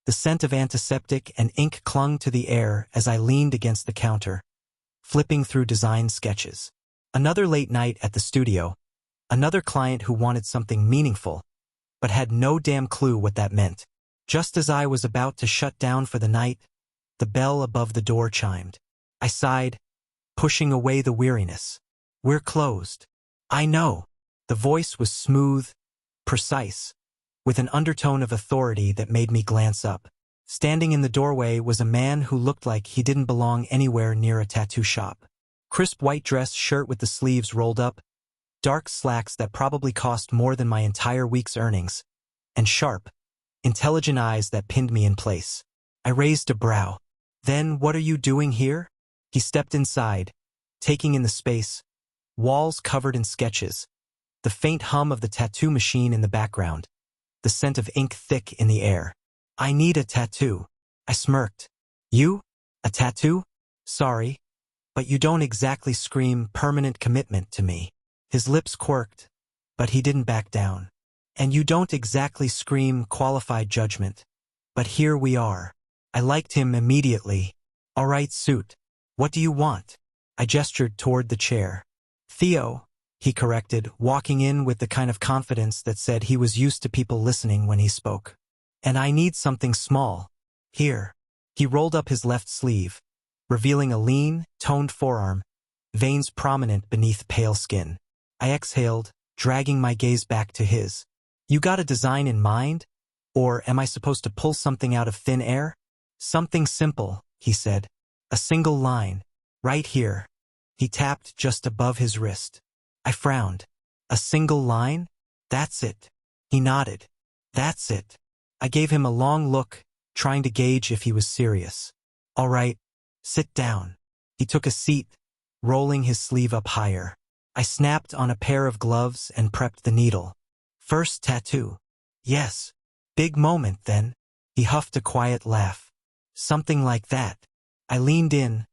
The scent of antiseptic and ink clung to the air as I leaned against the counter, flipping through design sketches. Another late night at the studio, another client who wanted something meaningful, but had no damn clue what that meant. Just as I was about to shut down for the night, the bell above the door chimed. I sighed, pushing away the weariness. "We're closed." "I know." The voice was smooth, precise, with an undertone of authority that made me glance up. Standing in the doorway was a man who looked like he didn't belong anywhere near a tattoo shop. Crisp white dress shirt with the sleeves rolled up, dark slacks that probably cost more than my entire week's earnings, and sharp, intelligent eyes that pinned me in place. I raised a brow. "Then what are you doing here?" He stepped inside, taking in the space, walls covered in sketches, the faint hum of the tattoo machine in the background, the scent of ink thick in the air. "I need a tattoo." I smirked. "You? A tattoo? Sorry, but you don't exactly scream permanent commitment to me." His lips quirked, but he didn't back down. "And you don't exactly scream qualified judgment. But here we are." I liked him immediately. "All right, suit. What do you want?" I gestured toward the chair. "Theo," he corrected, walking in with the kind of confidence that said he was used to people listening when he spoke. "And I need something small. Here." He rolled up his left sleeve, revealing a lean, toned forearm, veins prominent beneath pale skin. I exhaled, dragging my gaze back to his. "You got a design in mind? Or am I supposed to pull something out of thin air?" "Something simple," he said. "A single line. Right here." He tapped just above his wrist. I frowned. "A single line? That's it." He nodded. "That's it." I gave him a long look, trying to gauge if he was serious. "All right, sit down." He took a seat, rolling his sleeve up higher. I snapped on a pair of gloves and prepped the needle. "First tattoo?" "Yes." "Big moment, then?" He huffed a quiet laugh. "Something like that." I leaned in,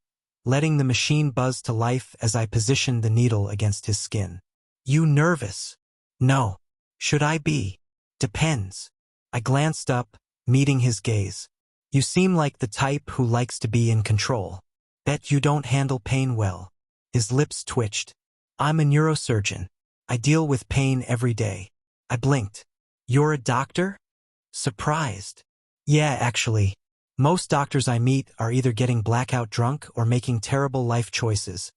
letting the machine buzz to life as I positioned the needle against his skin. "You nervous?" "No." "Should I be?" "Depends." I glanced up, meeting his gaze. "You seem like the type who likes to be in control. Bet you don't handle pain well." His lips twitched. "I'm a neurosurgeon. I deal with pain every day." I blinked. "You're a doctor?" Surprised. "Yeah, actually. Most doctors I meet are either getting blackout drunk or making terrible life choices,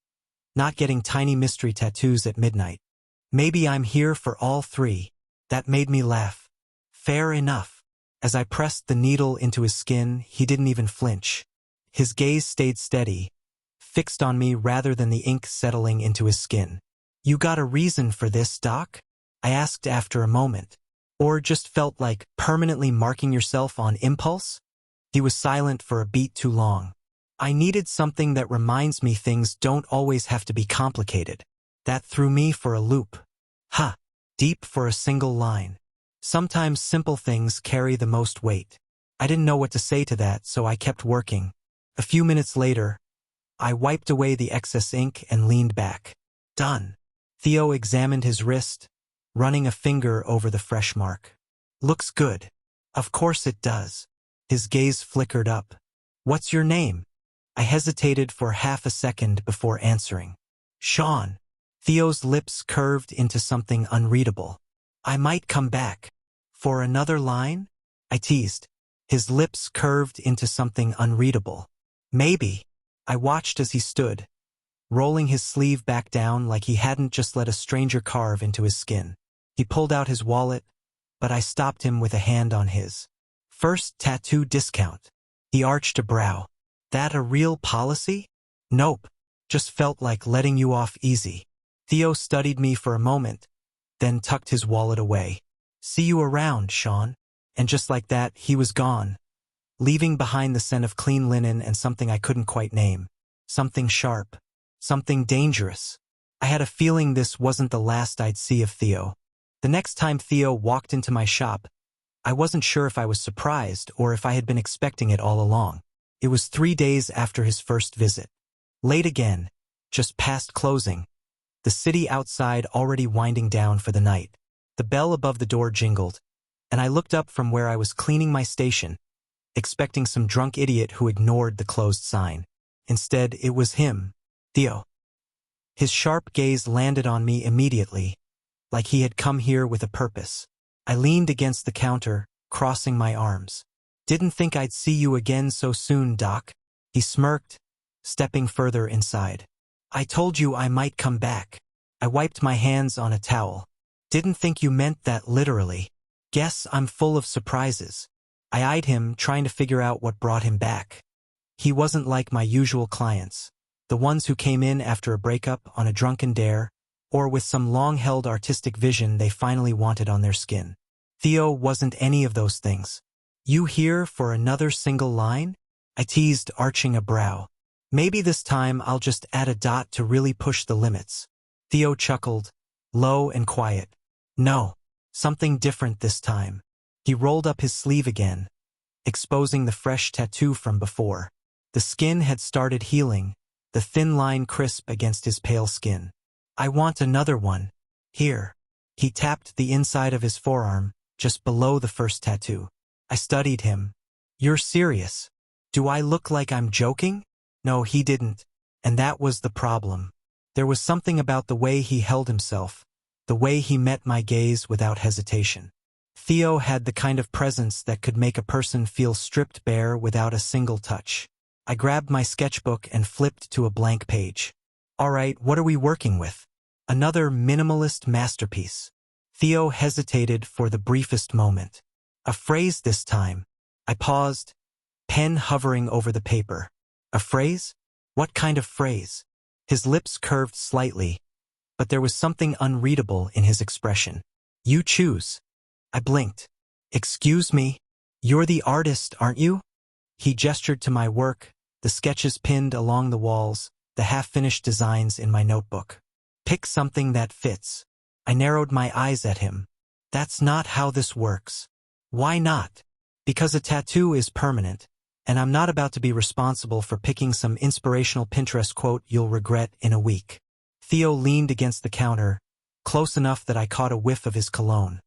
not getting tiny mystery tattoos at midnight. Maybe I'm here for all three." That made me laugh. "Fair enough." As I pressed the needle into his skin, he didn't even flinch. His gaze stayed steady, fixed on me rather than the ink settling into his skin. "You got a reason for this, Doc?" I asked after a moment. "Or just felt like permanently marking yourself on impulse?" He was silent for a beat too long. "I needed something that reminds me things don't always have to be complicated." That threw me for a loop. "Ha! Deep for a single line. Sometimes simple things carry the most weight." I didn't know what to say to that, so I kept working. A few minutes later, I wiped away the excess ink and leaned back. "Done." Theo examined his wrist, running a finger over the fresh mark. "Looks good." "Of course it does." His gaze flickered up. "What's your name?" I hesitated for half a second before answering. "Sean." Theo's lips curved into something unreadable. "I might come back." "For another line?" I teased. His lips curved into something unreadable. "Maybe." I watched as he stood, rolling his sleeve back down like he hadn't just let a stranger carve into his skin. He pulled out his wallet, but I stopped him with a hand on his. "First tattoo discount." He arched a brow. "That a real policy?" "Nope. Just felt like letting you off easy." Theo studied me for a moment, then tucked his wallet away. "See you around, Sean." And just like that, he was gone, leaving behind the scent of clean linen and something I couldn't quite name. Something sharp. Something dangerous. I had a feeling this wasn't the last I'd see of Theo. The next time Theo walked into my shop, I wasn't sure if I was surprised or if I had been expecting it all along. It was 3 days after his first visit. Late again, just past closing, the city outside already winding down for the night. The bell above the door jingled, and I looked up from where I was cleaning my station, expecting some drunk idiot who ignored the closed sign. Instead, it was him, Theo. His sharp gaze landed on me immediately, like he had come here with a purpose. I leaned against the counter, crossing my arms. "Didn't think I'd see you again so soon, Doc." He smirked, stepping further inside. "I told you I might come back." I wiped my hands on a towel. "Didn't think you meant that literally. Guess I'm full of surprises." I eyed him, trying to figure out what brought him back. He wasn't like my usual clients, the ones who came in after a breakup on a drunken dare, or with some long-held artistic vision they finally wanted on their skin. Theo wasn't any of those things. "You here for another single line?" I teased, arching a brow. "Maybe this time I'll just add a dot to really push the limits." Theo chuckled, low and quiet. "No, something different this time." He rolled up his sleeve again, exposing the fresh tattoo from before. The skin had started healing, the thin line crisp against his pale skin. "I want another one. Here." He tapped the inside of his forearm, just below the first tattoo. I studied him. "You're serious? Do I look like I'm joking?" No, he didn't, and that was the problem. There was something about the way he held himself, the way he met my gaze without hesitation. Theo had the kind of presence that could make a person feel stripped bare without a single touch. I grabbed my sketchbook and flipped to a blank page. "All right, what are we working with?" "Another minimalist masterpiece." Theo hesitated for the briefest moment. "A phrase this time." I paused, pen hovering over the paper. "A phrase? What kind of phrase?" His lips curved slightly, but there was something unreadable in his expression. "You choose." I blinked. "Excuse me? You're the artist, aren't you?" He gestured to my work, the sketches pinned along the walls, the half-finished designs in my notebook. "Pick something that fits." I narrowed my eyes at him. "That's not how this works." "Why not?" "Because a tattoo is permanent, and I'm not about to be responsible for picking some inspirational Pinterest quote you'll regret in a week." Theo leaned against the counter, close enough that I caught a whiff of his cologne.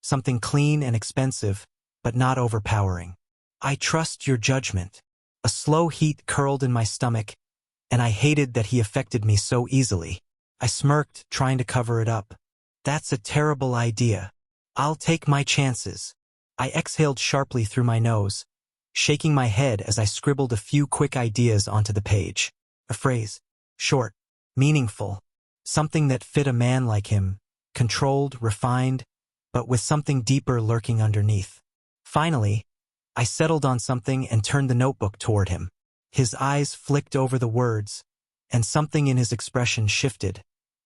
Something clean and expensive, but not overpowering. "I trust your judgment." A slow heat curled in my stomach, and I hated that he affected me so easily. I smirked, trying to cover it up. "That's a terrible idea. I'll take my chances." I exhaled sharply through my nose, shaking my head as I scribbled a few quick ideas onto the page. A phrase. Short. Meaningful. Something that fit a man like him. Controlled, refined, but with something deeper lurking underneath. Finally, I settled on something and turned the notebook toward him. His eyes flicked over the words, and something in his expression shifted,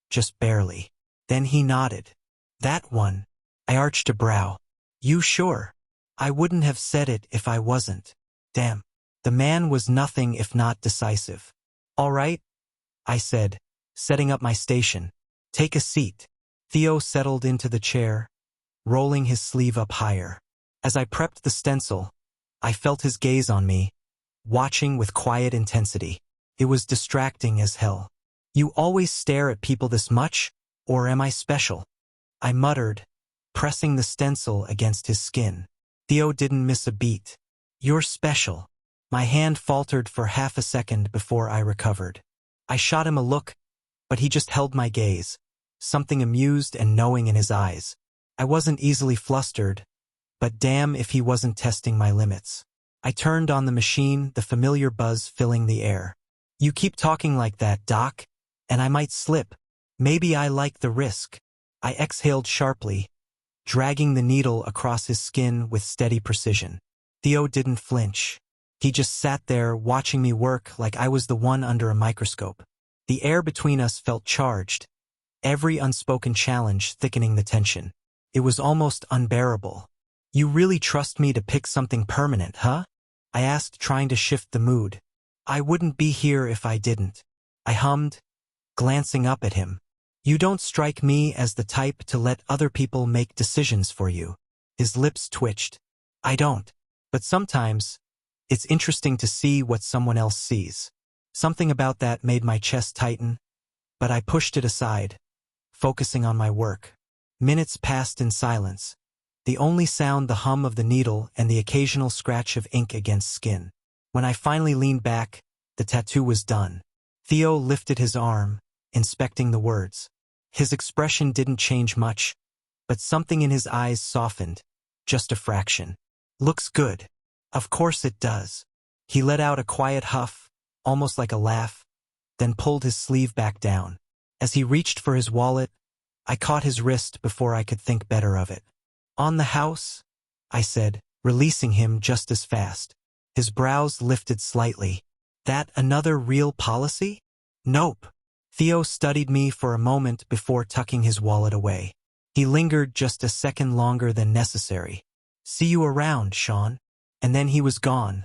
just barely. Then he nodded. "That one." I arched a brow. "You sure?" "I wouldn't have said it if I wasn't." Damn. The man was nothing if not decisive. "All right," I said, setting up my station. "Take a seat." Theo settled into the chair, rolling his sleeve up higher. As I prepped the stencil, I felt his gaze on me, watching with quiet intensity. It was distracting as hell. "You always stare at people this much, or am I special?" I muttered, pressing the stencil against his skin. Theo didn't miss a beat. "You're special." My hand faltered for half a second before I recovered. I shot him a look, but he just held my gaze, something amused and knowing in his eyes. I wasn't easily flustered, but damn if he wasn't testing my limits. I turned on the machine, the familiar buzz filling the air. "You keep talking like that, Doc, and I might slip. Maybe I like the risk." I exhaled sharply, dragging the needle across his skin with steady precision. Theo didn't flinch. He just sat there watching me work like I was the one under a microscope. The air between us felt charged, every unspoken challenge thickening the tension. It was almost unbearable. "You really trust me to pick something permanent, huh?" I asked, trying to shift the mood. "I wouldn't be here if I didn't." I hummed, glancing up at him. "You don't strike me as the type to let other people make decisions for you." His lips twitched. "I don't. But sometimes, it's interesting to see what someone else sees." Something about that made my chest tighten, but I pushed it aside, focusing on my work. Minutes passed in silence, the only sound the hum of the needle and the occasional scratch of ink against skin. When I finally leaned back, the tattoo was done. Theo lifted his arm, inspecting the words. His expression didn't change much, but something in his eyes softened, just a fraction. Looks good. Of course it does. He let out a quiet huff, almost like a laugh, then pulled his sleeve back down. As he reached for his wallet, I caught his wrist before I could think better of it. On the house, I said, releasing him just as fast. His brows lifted slightly. That another real policy? Nope. Theo studied me for a moment before tucking his wallet away. He lingered just a second longer than necessary. See you around, Sean. And then he was gone,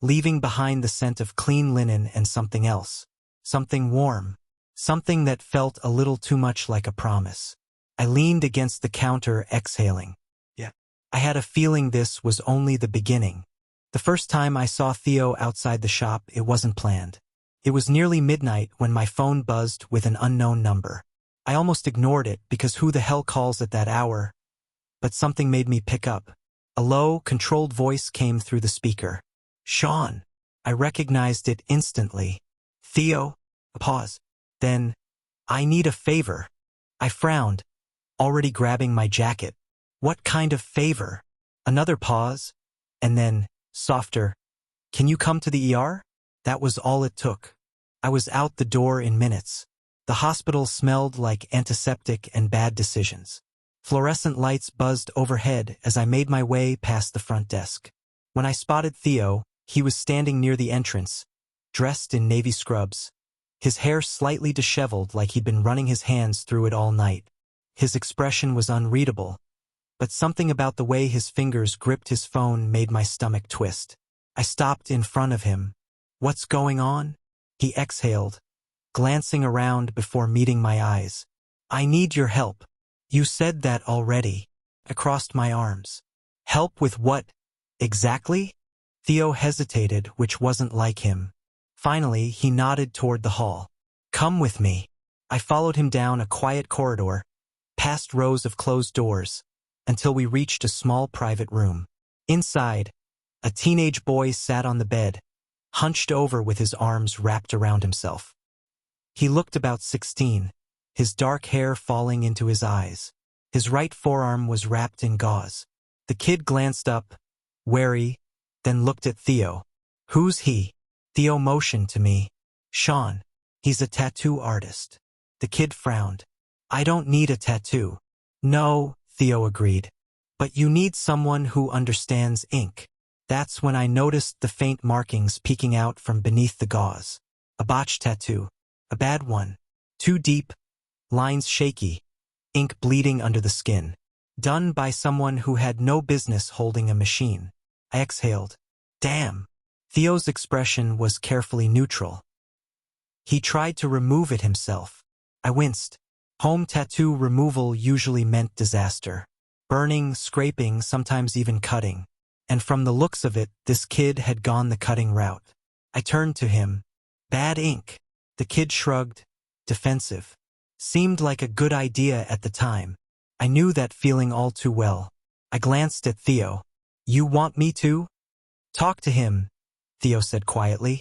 leaving behind the scent of clean linen and something else. Something warm. Something that felt a little too much like a promise. I leaned against the counter, exhaling. Yeah. I had a feeling this was only the beginning. The first time I saw Theo outside the shop, it wasn't planned. It was nearly midnight when my phone buzzed with an unknown number. I almost ignored it because who the hell calls at that hour? But something made me pick up. A low, controlled voice came through the speaker. Sean. I recognized it instantly. Theo? A pause. Then, I need a favor. I frowned, already grabbing my jacket. What kind of favor? Another pause, and then, softer. Can you come to the ER? That was all it took. I was out the door in minutes. The hospital smelled like antiseptic and bad decisions. Fluorescent lights buzzed overhead as I made my way past the front desk. When I spotted Theo, he was standing near the entrance, dressed in navy scrubs. His hair slightly disheveled like he'd been running his hands through it all night. His expression was unreadable, but something about the way his fingers gripped his phone made my stomach twist. I stopped in front of him. What's going on? He exhaled, glancing around before meeting my eyes. I need your help. You said that already. I crossed my arms. Help with what? Exactly? Theo hesitated, which wasn't like him. Finally, he nodded toward the hall. Come with me. I followed him down a quiet corridor, past rows of closed doors, until we reached a small private room. Inside, a teenage boy sat on the bed, hunched over with his arms wrapped around himself. He looked about 16, his dark hair falling into his eyes. His right forearm was wrapped in gauze. The kid glanced up, wary, then looked at Theo. Who's he? Theo motioned to me. Sean. He's a tattoo artist. The kid frowned. I don't need a tattoo. No, Theo agreed. But you need someone who understands ink. That's when I noticed the faint markings peeking out from beneath the gauze. A botched tattoo. A bad one. Too deep. Lines shaky. Ink bleeding under the skin. Done by someone who had no business holding a machine. I exhaled. Damn. Theo's expression was carefully neutral. He tried to remove it himself. I winced. Home tattoo removal usually meant disaster. Burning, scraping, sometimes even cutting. And from the looks of it, this kid had gone the cutting route. I turned to him. Bad ink. The kid shrugged. Defensive. Seemed like a good idea at the time. I knew that feeling all too well. I glanced at Theo. You want me to? Talk to him, Theo said quietly.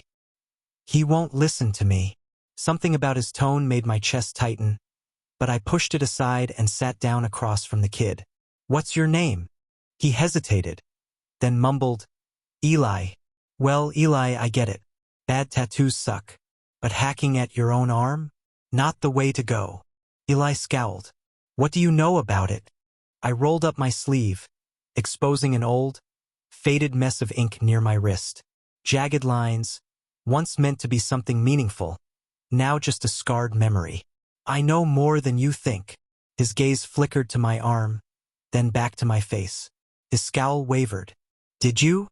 He won't listen to me. Something about his tone made my chest tighten, but I pushed it aside and sat down across from the kid. What's your name? He hesitated, then mumbled, Eli. Well, Eli, I get it. Bad tattoos suck. But hacking at your own arm? Not the way to go. Eli scowled. What do you know about it? I rolled up my sleeve, exposing an old, faded mess of ink near my wrist. Jagged lines, once meant to be something meaningful, now just a scarred memory. I know more than you think. His gaze flickered to my arm, then back to my face. His scowl wavered. Did you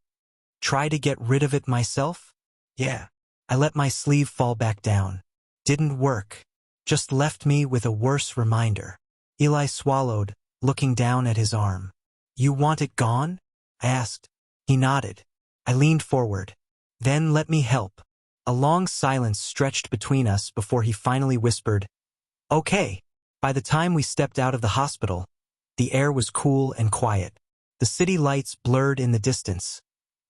try to get rid of it myself? Yeah. I let my sleeve fall back down. Didn't work. Just left me with a worse reminder. Eli swallowed, looking down at his arm. You want it gone? I asked. He nodded. I leaned forward. Then let me help. A long silence stretched between us before he finally whispered, Okay. By the time we stepped out of the hospital, the air was cool and quiet. The city lights blurred in the distance,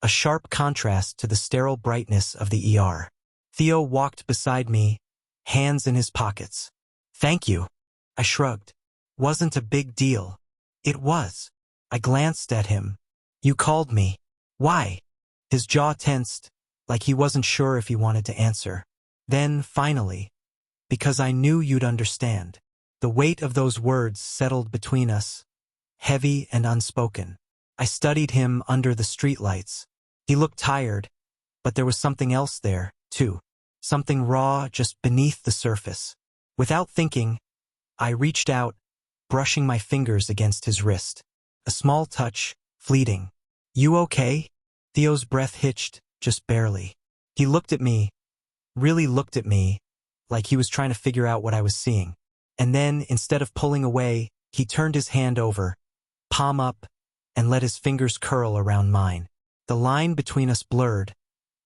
a sharp contrast to the sterile brightness of the ER. Theo walked beside me, hands in his pockets. "Thank you." I shrugged. "Wasn't a big deal." "It was." I glanced at him. "You called me. Why?" His jaw tensed, like he wasn't sure if he wanted to answer. Then, finally, "Because I knew you'd understand." The weight of those words settled between us, heavy and unspoken. I studied him under the streetlights. He looked tired, but there was something else there, too. Something raw just beneath the surface. Without thinking, I reached out, brushing my fingers against his wrist. A small touch, fleeting. "You okay?" Theo's breath hitched, just barely. He looked at me, really looked at me, like he was trying to figure out what I was seeing. And then, instead of pulling away, he turned his hand over, palm up, and let his fingers curl around mine. The line between us blurred,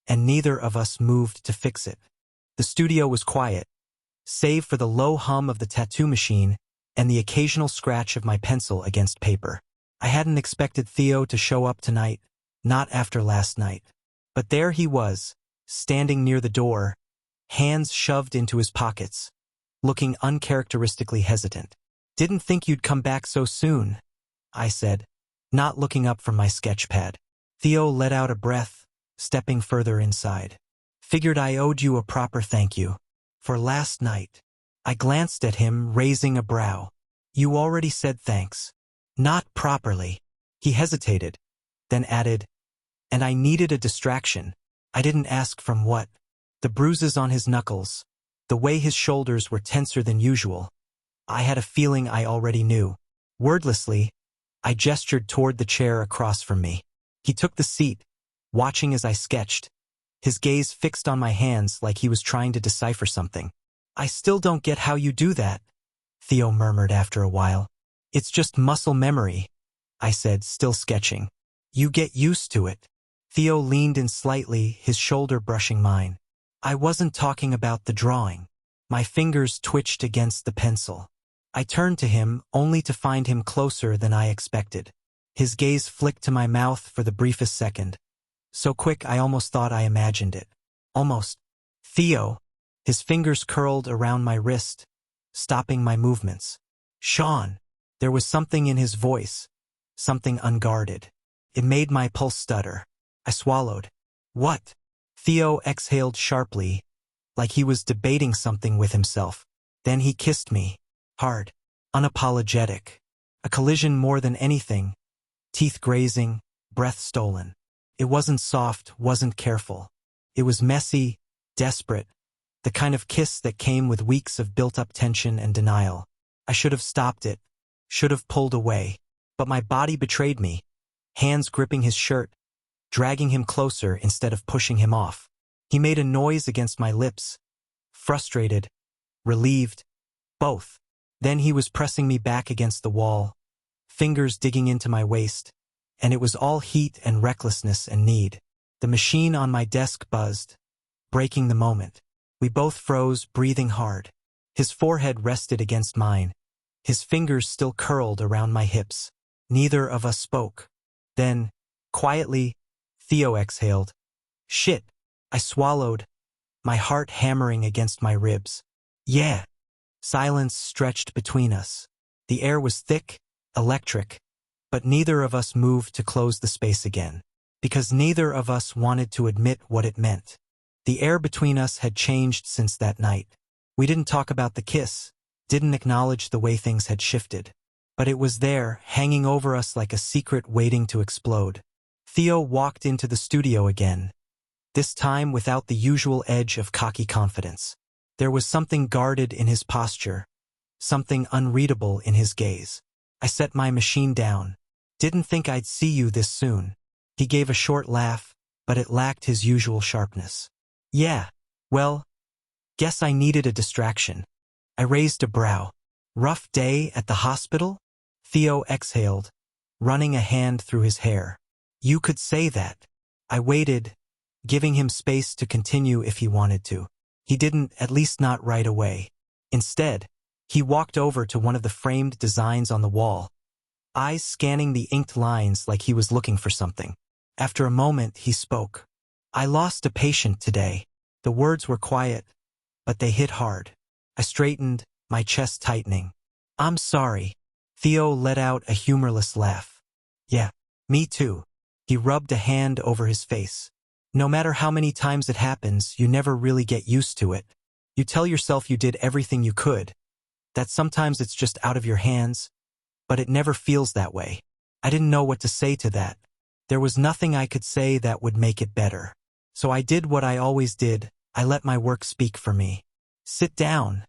and neither of us moved to fix it. The studio was quiet, save for the low hum of the tattoo machine and the occasional scratch of my pencil against paper. I hadn't expected Theo to show up tonight, not after last night. But there he was, standing near the door, hands shoved into his pockets, looking uncharacteristically hesitant. "Didn't think you'd come back so soon," I said, not looking up from my sketch pad. Theo let out a breath, stepping further inside. "Figured I owed you a proper thank you. For last night." I glanced at him, raising a brow. "You already said thanks." "Not properly." He hesitated, then added, "And I needed a distraction. I didn't ask from what." The bruises on his knuckles, the way his shoulders were tenser than usual. I had a feeling I already knew. Wordlessly, I gestured toward the chair across from me. He took the seat, watching as I sketched, his gaze fixed on my hands like he was trying to decipher something. "I still don't get how you do that," Theo murmured after a while. "It's just muscle memory," I said, still sketching. "You get used to it." Theo leaned in slightly, his shoulder brushing mine. I wasn't talking about the drawing. My fingers twitched against the pencil. I turned to him, only to find him closer than I expected. His gaze flicked to my mouth for the briefest second. So quick I almost thought I imagined it. Almost. "Theo." His fingers curled around my wrist, stopping my movements. "Sean." There was something in his voice, something unguarded. It made my pulse stutter. I swallowed. "What?" Theo exhaled sharply, like he was debating something with himself. Then he kissed me. Hard. Unapologetic. A collision more than anything. Teeth grazing, breath stolen. It wasn't soft, wasn't careful. It was messy, desperate. The kind of kiss that came with weeks of built-up tension and denial. I should have stopped it. Should have pulled away. But my body betrayed me. Hands gripping his shirt, dragging him closer instead of pushing him off. He made a noise against my lips. Frustrated. Relieved. Both. Then he was pressing me back against the wall, fingers digging into my waist, and it was all heat and recklessness and need. The machine on my desk buzzed, breaking the moment. We both froze, breathing hard. His forehead rested against mine, his fingers still curled around my hips. Neither of us spoke. Then, quietly, Theo exhaled. "Shit." I swallowed, my heart hammering against my ribs. "Yeah." Silence stretched between us. The air was thick, electric, but neither of us moved to close the space again, because neither of us wanted to admit what it meant. The air between us had changed since that night. We didn't talk about the kiss, didn't acknowledge the way things had shifted. But it was there, hanging over us like a secret waiting to explode. Theo walked into the studio again, this time without the usual edge of cocky confidence. There was something guarded in his posture, something unreadable in his gaze. I set my machine down. "Didn't think I'd see you this soon." He gave a short laugh, but it lacked his usual sharpness. "Yeah, well, guess I needed a distraction." I raised a brow. "Rough day at the hospital?" Theo exhaled, running a hand through his hair. "You could say that." I waited, giving him space to continue if he wanted to. He didn't, at least not right away. Instead, he walked over to one of the framed designs on the wall, eyes scanning the inked lines like he was looking for something. After a moment, he spoke. I lost a patient today. The words were quiet, but they hit hard. I straightened, my chest tightening. I'm sorry. Theo let out a humorless laugh. Yeah, me too. He rubbed a hand over his face. No matter how many times it happens, you never really get used to it. You tell yourself you did everything you could, that sometimes it's just out of your hands, but it never feels that way. I didn't know what to say to that. There was nothing I could say that would make it better. So I did what I always did. I let my work speak for me. Sit down,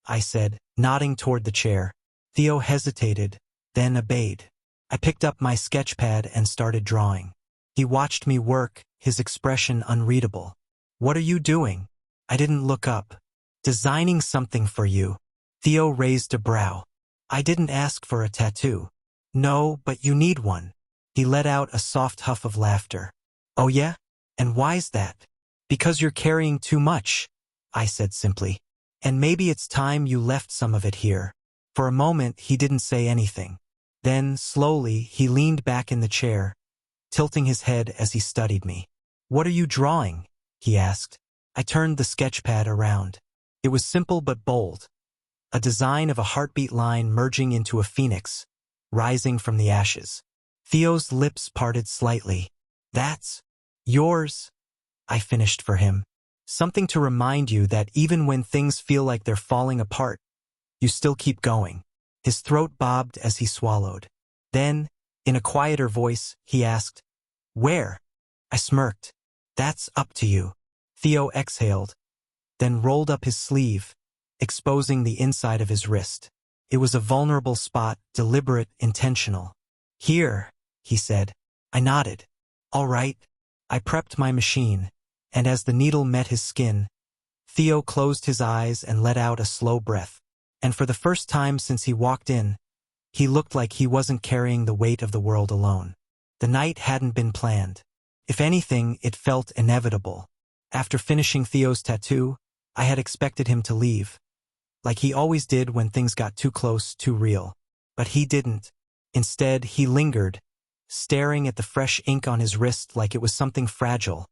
I said, nodding toward the chair. Theo hesitated, then obeyed. I picked up my sketchpad and started drawing. He watched me work, his expression unreadable. What are you doing? I didn't look up. Designing something for you. Theo raised a brow. I didn't ask for a tattoo. No, but you need one. He let out a soft huff of laughter. Oh yeah? And why's that? Because you're carrying too much, I said simply. And maybe it's time you left some of it here. For a moment, he didn't say anything. Then, slowly, he leaned back in the chair, tilting his head as he studied me. What are you drawing? He asked. I turned the sketchpad around. It was simple but bold. A design of a heartbeat line merging into a phoenix, rising from the ashes. Theo's lips parted slightly. That's yours, I finished for him. Something to remind you that even when things feel like they're falling apart, you still keep going. His throat bobbed as he swallowed. Then, in a quieter voice, he asked, Where? I smirked. That's up to you. Theo exhaled, then rolled up his sleeve, exposing the inside of his wrist. It was a vulnerable spot, deliberate, intentional. Here, he said. I nodded. All right. I prepped my machine, and as the needle met his skin, Theo closed his eyes and let out a slow breath. And for the first time since he walked in, he looked like he wasn't carrying the weight of the world alone. The night hadn't been planned. If anything, it felt inevitable. After finishing Theo's tattoo, I had expected him to leave, like he always did when things got too close, too real. But he didn't. Instead, he lingered, staring at the fresh ink on his wrist like it was something fragile,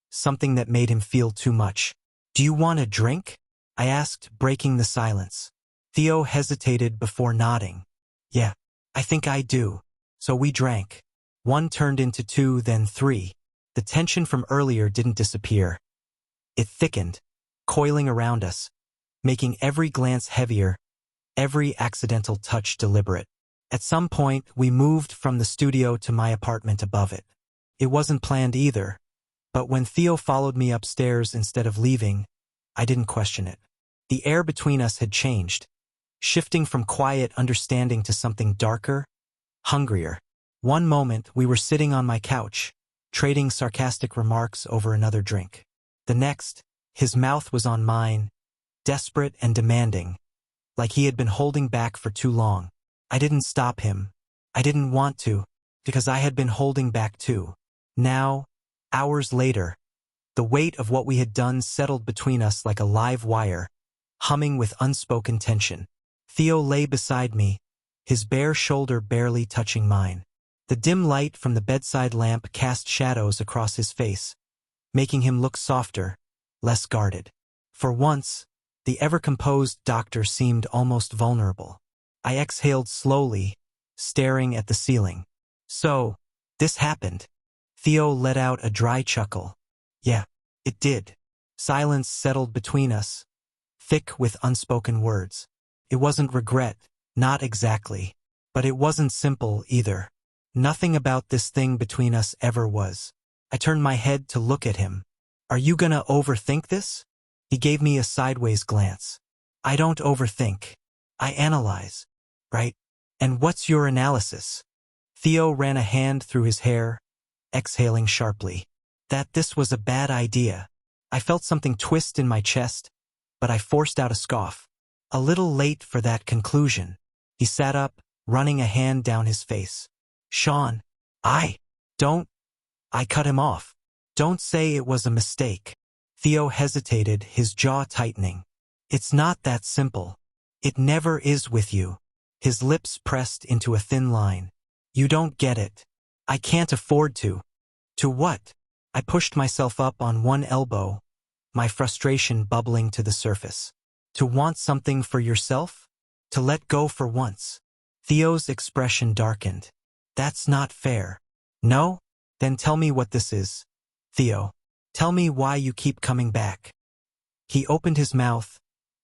something that made him feel too much. Do you want a drink? I asked, breaking the silence. Theo hesitated before nodding. Yeah, I think I do. So we drank. One turned into two, then three. The tension from earlier didn't disappear. It thickened, coiling around us, making every glance heavier, every accidental touch deliberate. At some point, we moved from the studio to my apartment above it. It wasn't planned either, but when Theo followed me upstairs instead of leaving, I didn't question it. The air between us had changed, shifting from quiet understanding to something darker, hungrier. One moment, we were sitting on my couch, trading sarcastic remarks over another drink. The next, his mouth was on mine, desperate and demanding, like he had been holding back for too long. I didn't stop him. I didn't want to, because I had been holding back too. Now, hours later, the weight of what we had done settled between us like a live wire, humming with unspoken tension. Theo lay beside me, his bare shoulder barely touching mine. The dim light from the bedside lamp cast shadows across his face, making him look softer, less guarded. For once, the ever-composed doctor seemed almost vulnerable. I exhaled slowly, staring at the ceiling. So, this happened. Theo let out a dry chuckle. Yeah, it did. Silence settled between us, thick with unspoken words. It wasn't regret, not exactly. But it wasn't simple either. Nothing about this thing between us ever was. I turned my head to look at him. Are you gonna overthink this? He gave me a sideways glance. I don't overthink. I analyze. Right? And what's your analysis? Theo ran a hand through his hair, exhaling sharply. That this was a bad idea. I felt something twist in my chest, but I forced out a scoff. A little late for that conclusion. He sat up, running a hand down his face. Sean, I cut him off. Don't say it was a mistake. Theo hesitated, his jaw tightening. It's not that simple. It never is with you. His lips pressed into a thin line. You don't get it. I can't afford to. To what? I pushed myself up on one elbow, my frustration bubbling to the surface. To want something for yourself? To let go for once. Theo's expression darkened. That's not fair. No? Then tell me what this is. Theo, tell me why you keep coming back. He opened his mouth,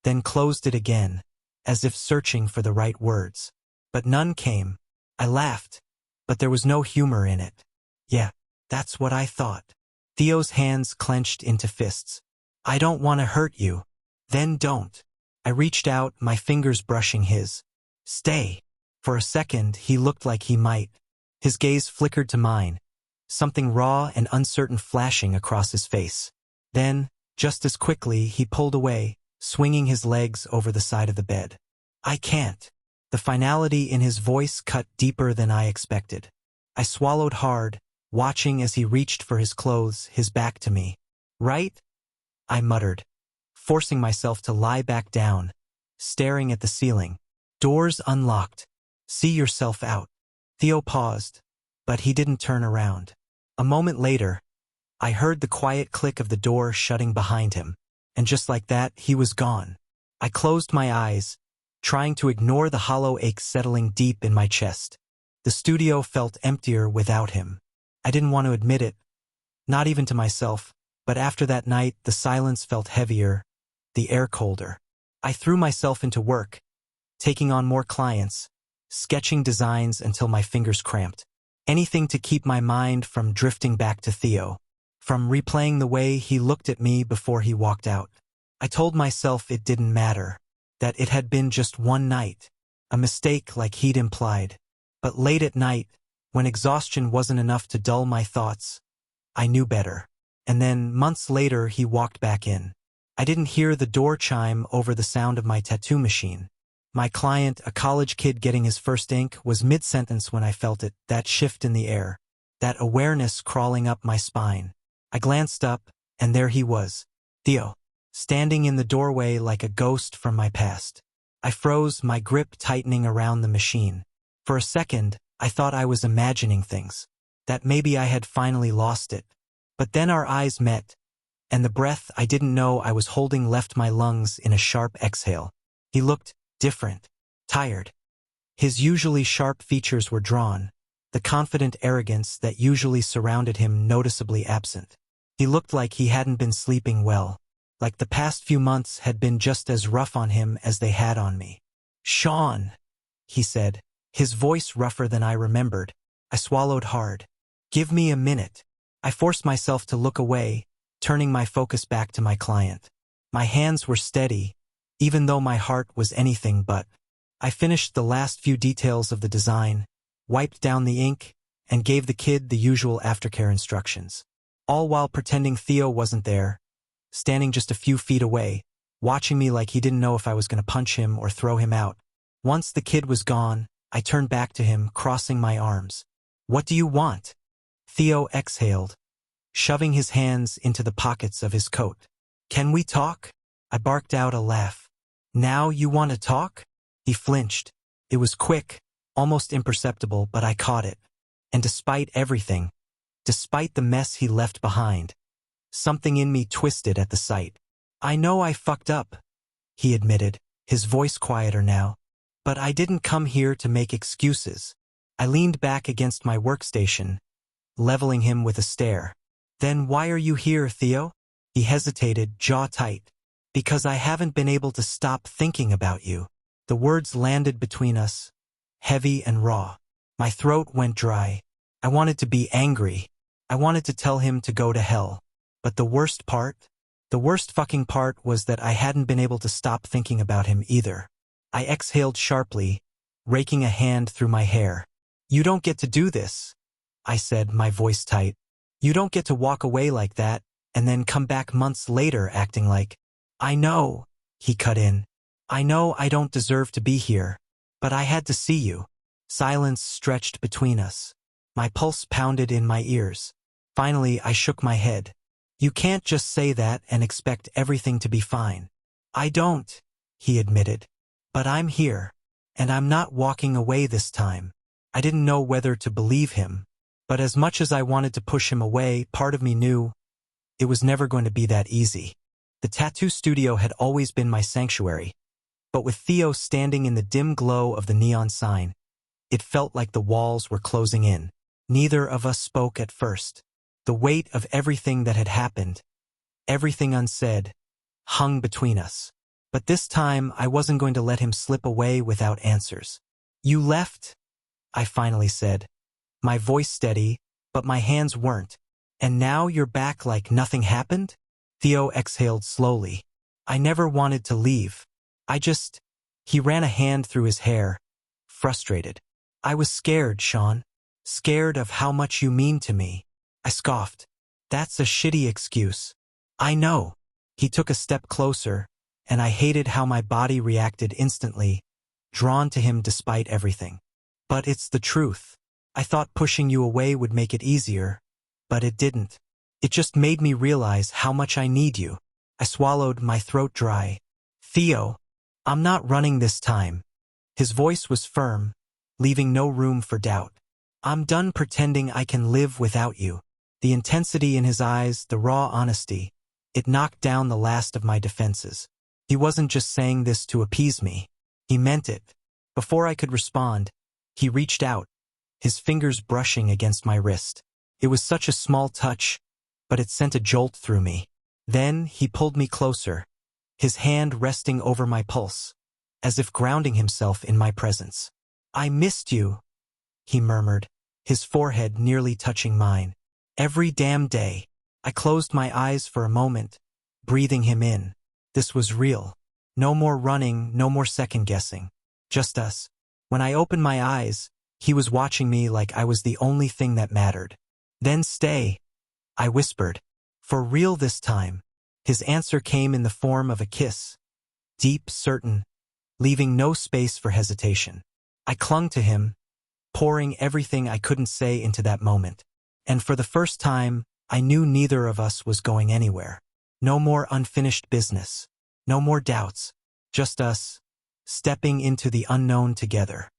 then closed it again, as if searching for the right words. But none came. I laughed, but there was no humor in it. Yeah, that's what I thought. Theo's hands clenched into fists. I don't want to hurt you. Then don't. I reached out, my fingers brushing his. Stay. For a second, he looked like he might. His gaze flickered to mine, something raw and uncertain flashing across his face. Then, just as quickly, he pulled away, swinging his legs over the side of the bed. I can't. The finality in his voice cut deeper than I expected. I swallowed hard, watching as he reached for his clothes, his back to me. Right? I muttered, forcing myself to lie back down, staring at the ceiling. Doors unlocked. See yourself out. Theo paused, but he didn't turn around. A moment later, I heard the quiet click of the door shutting behind him, and just like that, he was gone. I closed my eyes, trying to ignore the hollow ache settling deep in my chest. The studio felt emptier without him. I didn't want to admit it, not even to myself, but after that night, the silence felt heavier, the air colder. I threw myself into work, taking on more clients, sketching designs until my fingers cramped. Anything to keep my mind from drifting back to Theo, from replaying the way he looked at me before he walked out. I told myself it didn't matter, that it had been just one night, a mistake like he'd implied. But late at night, when exhaustion wasn't enough to dull my thoughts, I knew better. And then, months later, he walked back in. I didn't hear the door chime over the sound of my tattoo machine. My client, a college kid getting his first ink, was mid-sentence when I felt it, that shift in the air, that awareness crawling up my spine. I glanced up, and there he was, Theo, standing in the doorway like a ghost from my past. I froze, my grip tightening around the machine. For a second, I thought I was imagining things, that maybe I had finally lost it. But then our eyes met, and the breath I didn't know I was holding left my lungs in a sharp exhale. He looked different, tired. His usually sharp features were drawn, the confident arrogance that usually surrounded him noticeably absent. He looked like he hadn't been sleeping well, like the past few months had been just as rough on him as they had on me. Sean, he said, his voice rougher than I remembered. I swallowed hard. Give me a minute. I forced myself to look away, turning my focus back to my client. My hands were steady, even though my heart was anything but. I finished the last few details of the design, wiped down the ink, and gave the kid the usual aftercare instructions. All while pretending Theo wasn't there, standing just a few feet away, watching me like he didn't know if I was going to punch him or throw him out. Once the kid was gone, I turned back to him, crossing my arms. What do you want? Theo exhaled, shoving his hands into the pockets of his coat. Can we talk? I barked out a laugh. Now you want to talk? He flinched. It was quick, almost imperceptible, but I caught it. And despite everything, despite the mess he left behind, something in me twisted at the sight. I know I fucked up, he admitted, his voice quieter now. But I didn't come here to make excuses. I leaned back against my workstation, leveling him with a stare. Then why are you here, Theo? He hesitated, jaw tight. Because I haven't been able to stop thinking about you. The words landed between us, heavy and raw. My throat went dry. I wanted to be angry. I wanted to tell him to go to hell. But the worst fucking part was that I hadn't been able to stop thinking about him either. I exhaled sharply, raking a hand through my hair. You don't get to do this, I said, my voice tight. You don't get to walk away like that, and then come back months later acting like, I know, he cut in. I know I don't deserve to be here, but I had to see you. Silence stretched between us. My pulse pounded in my ears. Finally, I shook my head. You can't just say that and expect everything to be fine. I don't, he admitted. But I'm here, and I'm not walking away this time. I didn't know whether to believe him, but as much as I wanted to push him away, part of me knew it was never going to be that easy. The tattoo studio had always been my sanctuary, but with Theo standing in the dim glow of the neon sign, it felt like the walls were closing in. Neither of us spoke at first. The weight of everything that had happened, everything unsaid, hung between us. But this time, I wasn't going to let him slip away without answers. "You left," I finally said, my voice steady, but my hands weren't. "And now you're back like nothing happened?" Theo exhaled slowly. "I never wanted to leave. He ran a hand through his hair, frustrated. "I was scared, Sean. Scared of how much you mean to me." I scoffed. "That's a shitty excuse." "I know." He took a step closer, and I hated how my body reacted instantly, drawn to him despite everything. "But it's the truth. I thought pushing you away would make it easier, but it didn't. It just made me realize how much I need you." I swallowed, my throat dry. "Theo, I'm not running this time." His voice was firm, leaving no room for doubt. "I'm done pretending I can live without you." The intensity in his eyes, the raw honesty, it knocked down the last of my defenses. He wasn't just saying this to appease me. He meant it. Before I could respond, he reached out, his fingers brushing against my wrist. It was such a small touch, but it sent a jolt through me. Then he pulled me closer, his hand resting over my pulse, as if grounding himself in my presence. "I missed you," he murmured, his forehead nearly touching mine. "Every damn day." I closed my eyes for a moment, breathing him in. This was real. No more running, no more second-guessing. Just us. When I opened my eyes, he was watching me like I was the only thing that mattered. "Then stay," I whispered. "For real this time." His answer came in the form of a kiss, deep, certain, leaving no space for hesitation. I clung to him, pouring everything I couldn't say into that moment. And for the first time, I knew neither of us was going anywhere. No more unfinished business. No more doubts. Just us, stepping into the unknown together.